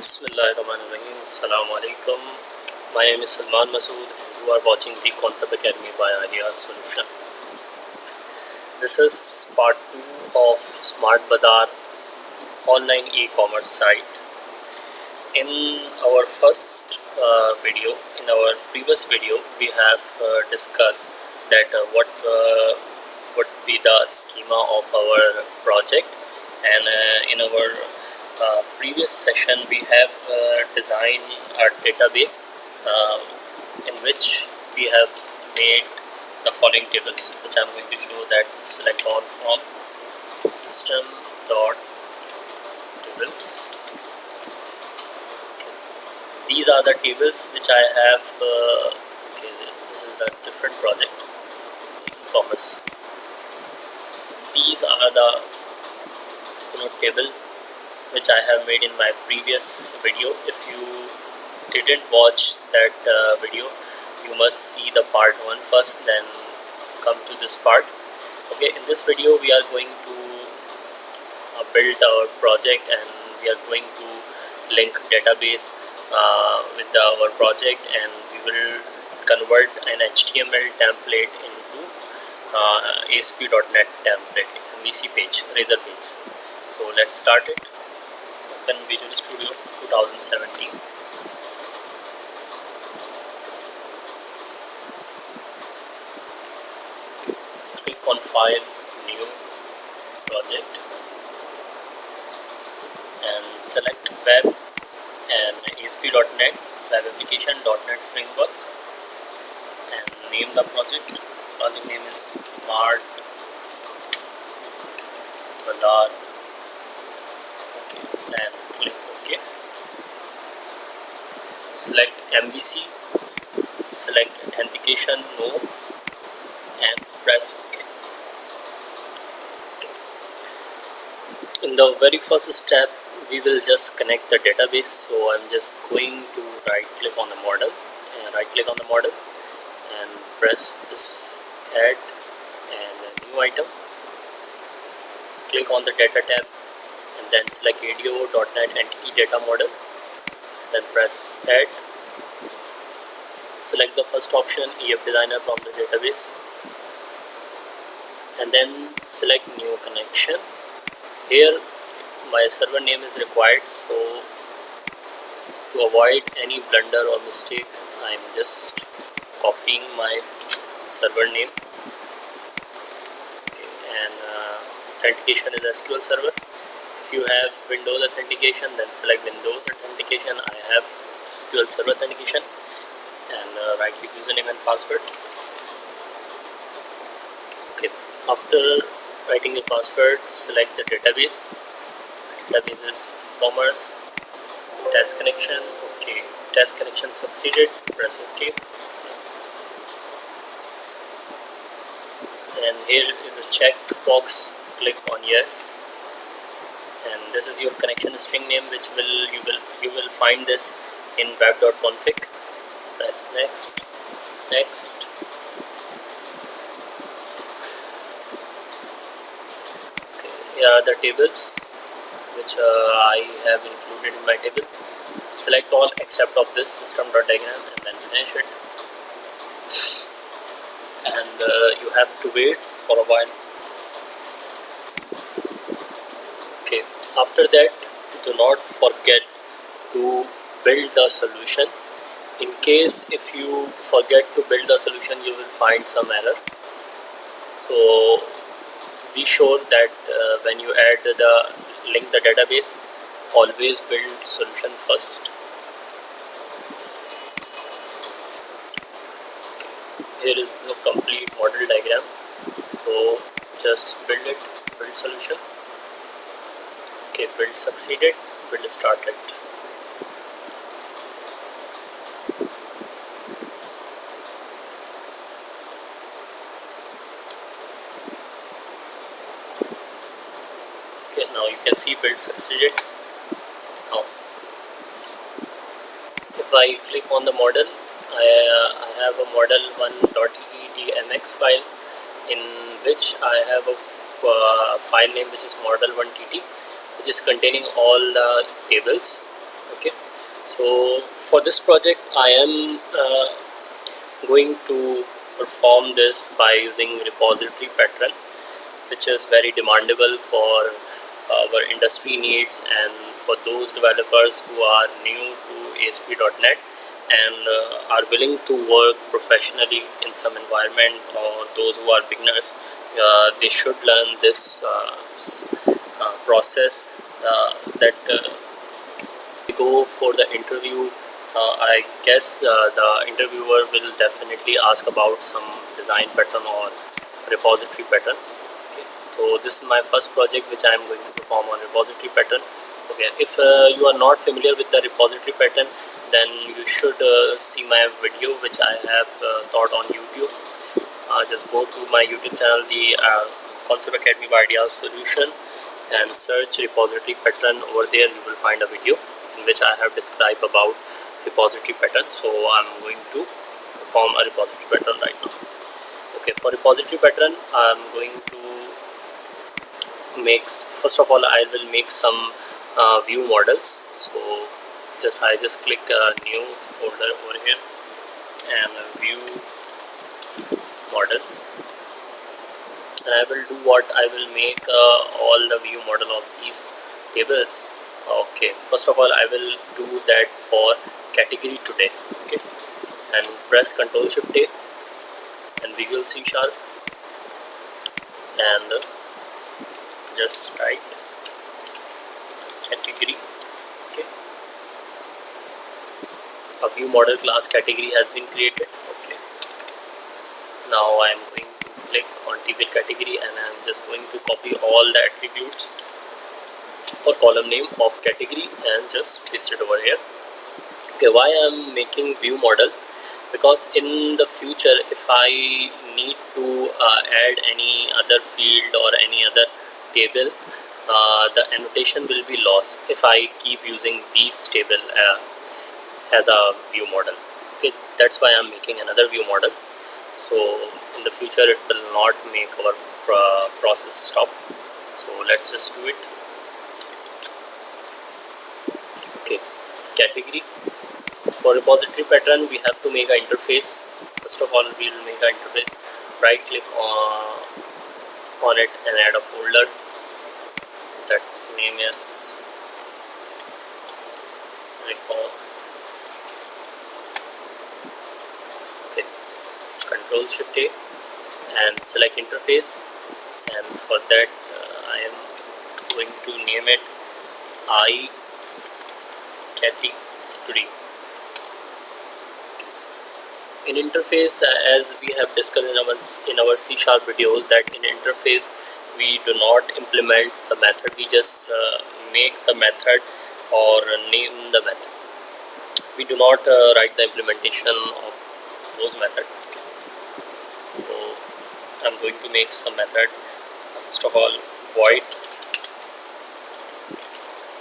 Bismillahirrahmanirrahim. Assalamu alaikum. My name is Salman Masood and you are watching the Concept Academy by Ideas Solution. This is part 2 of Smart Bazaar online e-commerce site. In our first video, in our previous video, we have discussed that what would be the schema of our project, and in our previous session we have designed a database in which we have made the following tables, which I'm going to show. That select all from system dot tables. These are the tables which I have this is the different project, Ecommerce. These are the table which I have made in my previous video. If you didn't watch that video, you must see the part 1 first, then come to this part. Okay, in this video we are going to build our project, and we are going to link database with our project, and we will convert an HTML template into ASP.NET template, MVC page, Razor page. So let's start it. Open Visual Studio 2017. Click on File, New Project, and select Web and ASP.NET Web Application.NET Framework, and name the project. Project name is Smart Bazaar. And click OK. Select MVC, select authentication no, and press OK. In the very first step, we will just connect the database. So I'm just going to right click on the model and press this add and a new item. Click on the data tab and then select ADO.NET Entity Data Model, then press add. Select the first option, EF Designer from the database, and then select new connection. Here my server name is required, so to avoid any blunder or mistake, I am just copying my server name. And authentication is SQL Server. If you have Windows authentication, then select Windows authentication. I have SQL Server authentication, and right click username and password. Okay, after writing the password, select the database. Database is Ecommerce. Test connection. Okay, test connection succeeded. Press OK. And here is a check box. Click on yes. And this is your connection string name, which you will find this in web.config. Press next. Okay, here are the tables which I have included in my table. Select all except of this system.diagram and then finish it. And you have to wait for a while. Okay, after that, do not forget to build the solution. In case if you forget to build the solution, you will find some error. So be sure that when you add the link the database, always build solution first. Here is the complete model diagram. So just build solution. Okay, build succeeded, build started. Okay, now you can see build succeeded. Now, if I click on the model, I have a model1.edmx file in which I have a file name which is model1tt, which is containing all the tables. Okay, so for this project I am going to perform this by using repository pattern, which is very demandable for our industry needs and for those developers who are new to ASP.NET and are willing to work professionally in some environment, or those who are beginners. They should learn this process that we go for the interview. I guess the interviewer will definitely ask about some design pattern or repository pattern. Okay, so this is my first project which I am going to perform on repository pattern. Okay, if you are not familiar with the repository pattern, then you should see my video which I have taught on YouTube. Just go to my YouTube channel, the Concept Academy by Ideas Solution, and search repository pattern. Over there you will find a video in which I have described about repository pattern. So I'm going to perform a repository pattern right now. Okay, for repository pattern I'm going to make, first of all I will make some view models. So I just click a new folder over here and view models, and I will do what I will make all the view model of these tables. Okay, first of all I will do that for category today. Okay, and press Ctrl Shift A and Visual C# and just write category. Okay, a view model class category has been created. Okay, now I am going to click on table category and I am just going to copy all the attributes or column name of category and just paste it over here. Okay, why I am making view model? Because in the future if I need to add any other field or any other table, the annotation will be lost if I keep using these table as a view model. Okay, that's why I'm making another view model. So in the future it will not make our process stop. So let's just do it. Okay, category. For repository pattern we have to make an interface. First of all we will make an interface. Right click on it and add a folder. That name is repo. Okay, Control Shift A and select interface, and for that I am going to name it I category. In interface, as we have discussed in our C# videos, that in interface we do not implement the method, we just make the method or name the method. We do not write the implementation of those methods. So I'm going to make some method. First of all, void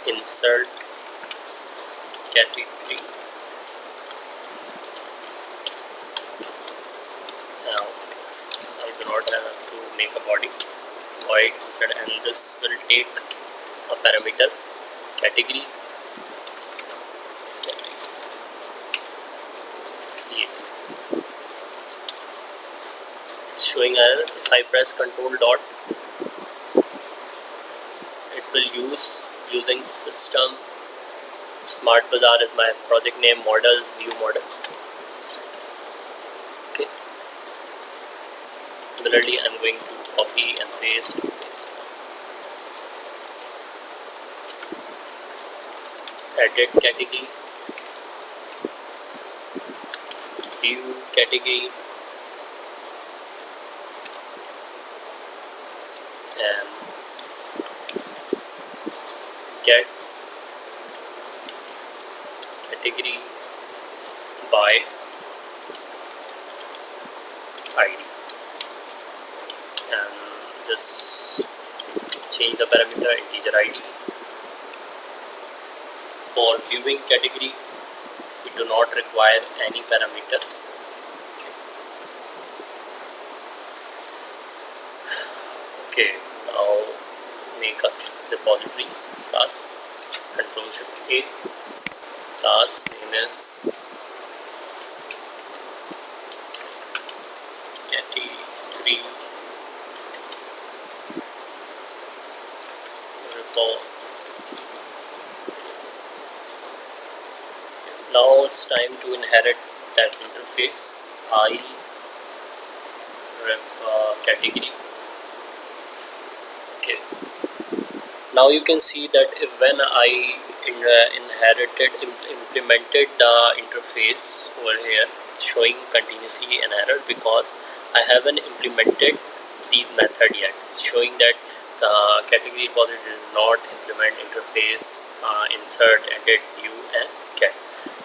insert category. Now, so I do not have to make a body. Void insert, and this will take a parameter category. See it. It's showing error. If I press Control dot, it will using system. Smart Bazaar is my project name. Models view model. Okay. Similarly, I'm going to copy and paste. Edit category. View category. And get category by ID, and just change the parameter integer ID. For viewing category we do not require any parameter. Okay, now make a repository class. Control Shift A class name is category report. Now it's time to inherit that interface. I rep category. Okay. Now you can see that when I implemented the interface over here, it's showing continuously an error because I haven't implemented these method yet. It's showing that the category repository does not implement interface, insert, edit, view, and get.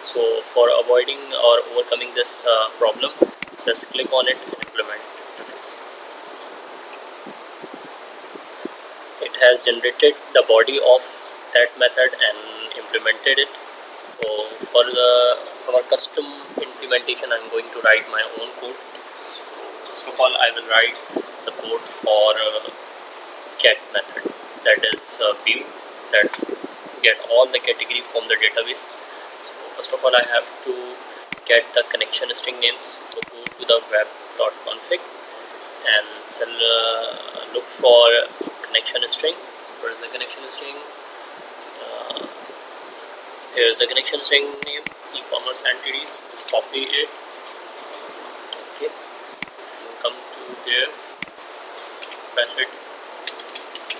So for avoiding or overcoming this problem, just click on it and implement interface. It has generated the body of that method and implemented it. So for our custom implementation, I'm going to write my own code. So first of all, I will write the code for get method, that is view that get all the category from the database. So first of all, I have to get the connection string names. So go to the web.config and look for connection string. Where is the connection string? Here is the connection string name, e-commerce entities. Just copy it. Okay, and come to there, press it,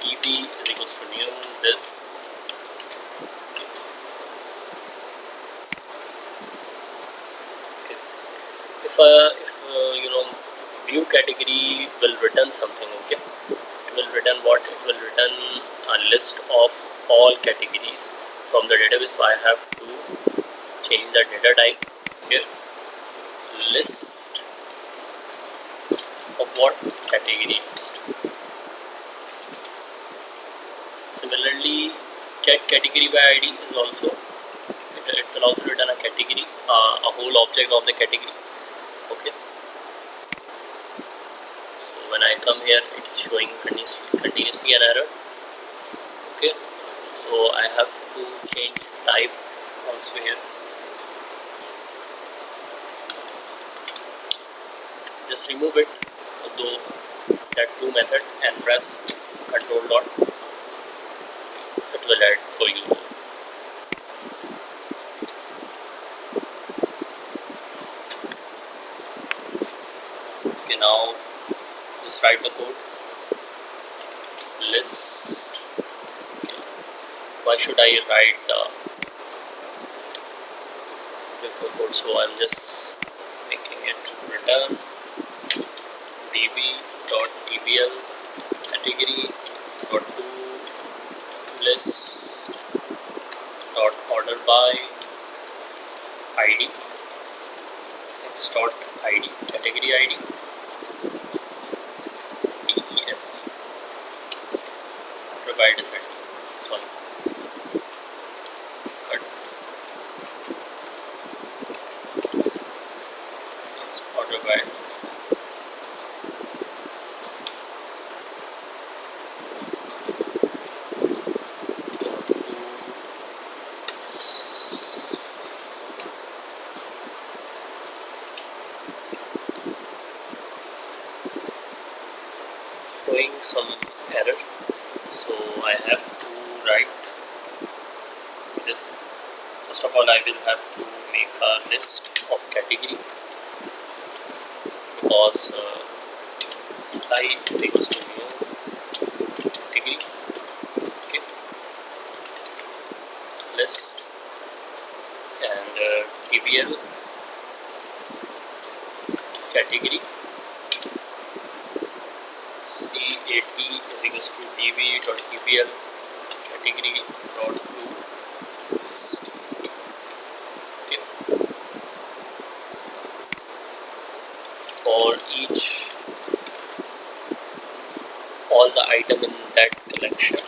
db is equals to new this. Okay. If view category will return something, okay, it will return what? It will return a list of all categories from the database. So I have to change the data type here, list of what? Category list. Similarly, get category by ID is also, it will also return a category, a whole object of the category. Okay, so when I come here, it is showing continuously an error. Okay, so I have to change type also here. Just remove it, although that do method, and press control dot. It will add for you. Okay, now just write the code. List. Okay. Why should I write the code? So I'm just making it return db.dbl category dot to list dot order by id x dot id category id desc order by this id. Sorry, cut. It's order by showing some error, so I have to write this. First of all, I will have to make a list of category, because I is equals to new category. Okay, list and dbl category cat is equals to db.dbl category dot to list. Okay, for each all the item in that collection,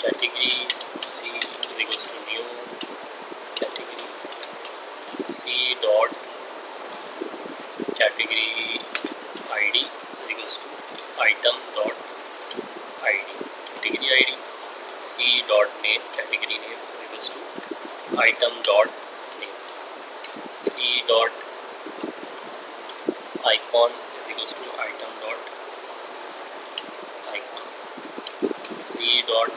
category C is equals to new category C dot category ID item dot id category id, c dot name category name equals to item dot name, c dot icon is equals to item dot icon, c dot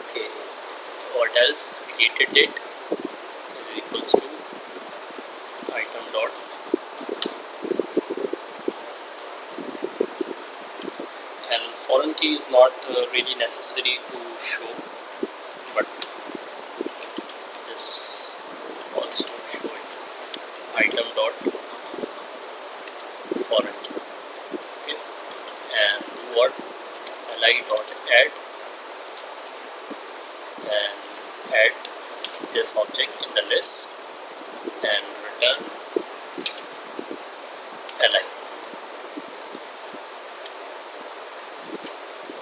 okay what else created date is equals to item dot, and foreign key is not really necessary to show, but this also show it, item dot foreign key. Okay, and do what, li dot add, and add this object in the list and return li.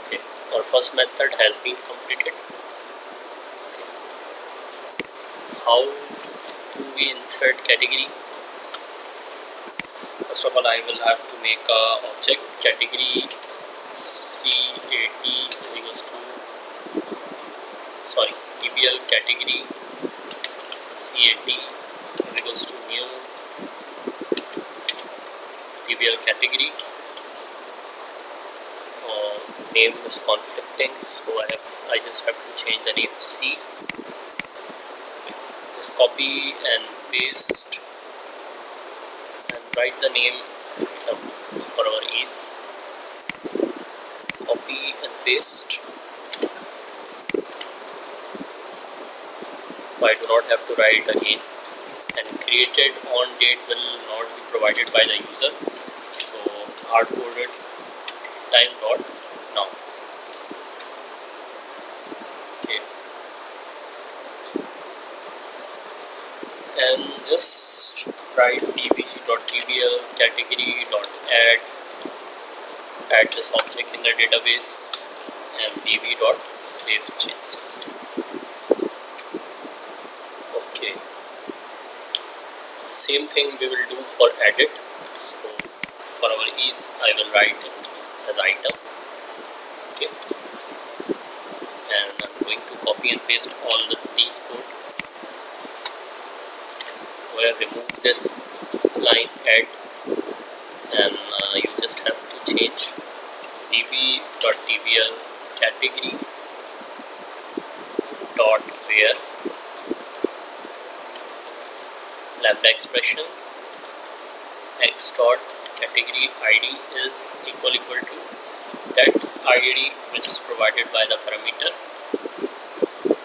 Okay, our first method has been completed. Okay. How do we insert category? First of all, I will have to make a object category CAT equals to TBL category CAT equals to new TBL category. Name is conflicting, so I just have to change the name C. Just copy and paste and write the name for our ease. Copy and paste. I do not have to write again, and created on date will not be provided by the user, so hard coded time dot now. Okay, and just write db.tbl category dot add this object in the database, and db dot save changes. Okay, same thing we will do for edit. So for our ease, I will write it as item. Okay, and I'm going to copy and paste all these code. Where remove this line add, and you just have to change db.tbl category dot where lambda expression x dot category id is equal to that id which is provided by the parameter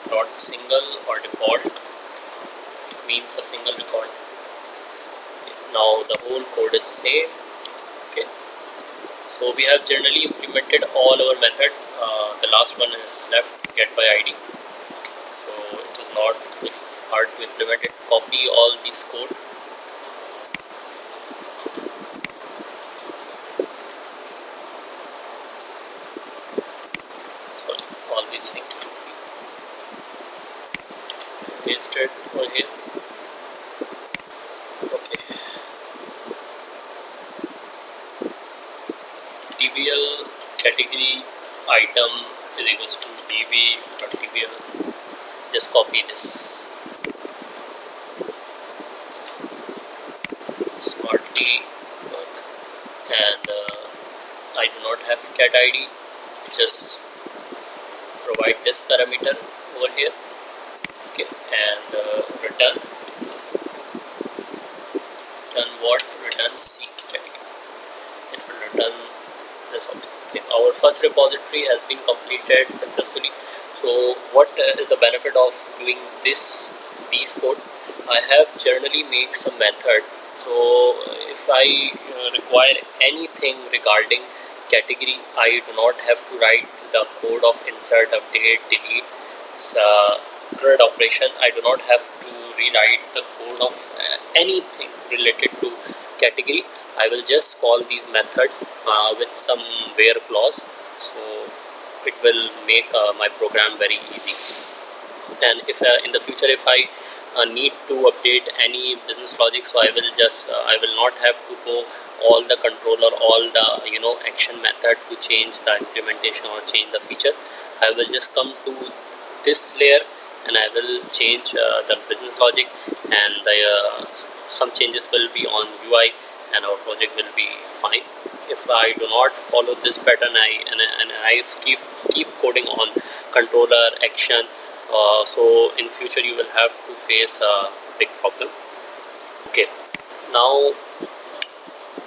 dot single or default, means a single record. Okay. Now the whole code is same. Okay, so we have generally implemented all our method. The last one is left, get by id, so it is not very hard to implement it. Copy all this code, sorry, all these things to be pasted over here. Okay, TBL category item is equals to db.tbl. Just copy this. Smartly work, and I do not have cat id, just provide this parameter over here. Okay, and return what? Return C category. It will return this object. Okay, our first repository has been completed successfully. So what is the benefit of doing these code? I have generally make some method. So if I require anything regarding category, I do not have to write the code of insert, update, delete. It's a CRUD operation. I do not have to rewrite the code of anything related to category. I will just call these method with some where clause, so it will make my program very easy. And if in the future if I need to update any business logic, so I will not have to go all the controller, all the action method to change the implementation or change the feature. I will just come to this layer and I will change the business logic, and some changes will be on UI, and our project will be fine. If I do not follow this pattern, I keep coding on controller action, so in future you will have to face a big problem. Okay, now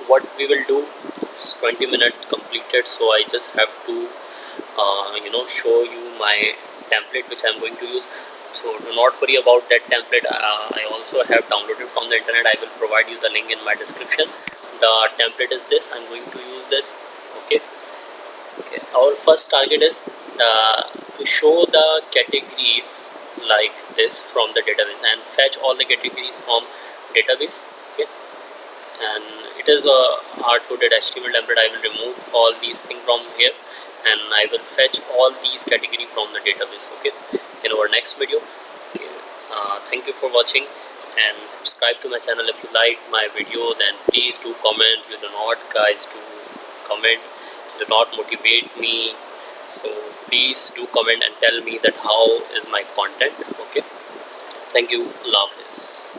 what we will do, it's 20 minutes completed, so I just have to show you my template which I'm going to use. So do not worry about that template. I also have downloaded from the internet. I will provide you the link in my description. The template is this. I'm going to use this. Okay, our first target is to show the categories like this from the database and fetch all the categories from database. Okay, and it is a hard-coded HTML template. I will remove all these things from here and I will fetch all these categories from the database. Okay, in our next video. Okay, thank you for watching, and subscribe to my channel. If you like my video, then please do comment. You do not guys do comment, do not motivate me, so please do comment and tell me that how is my content. Okay, thank you. Love this.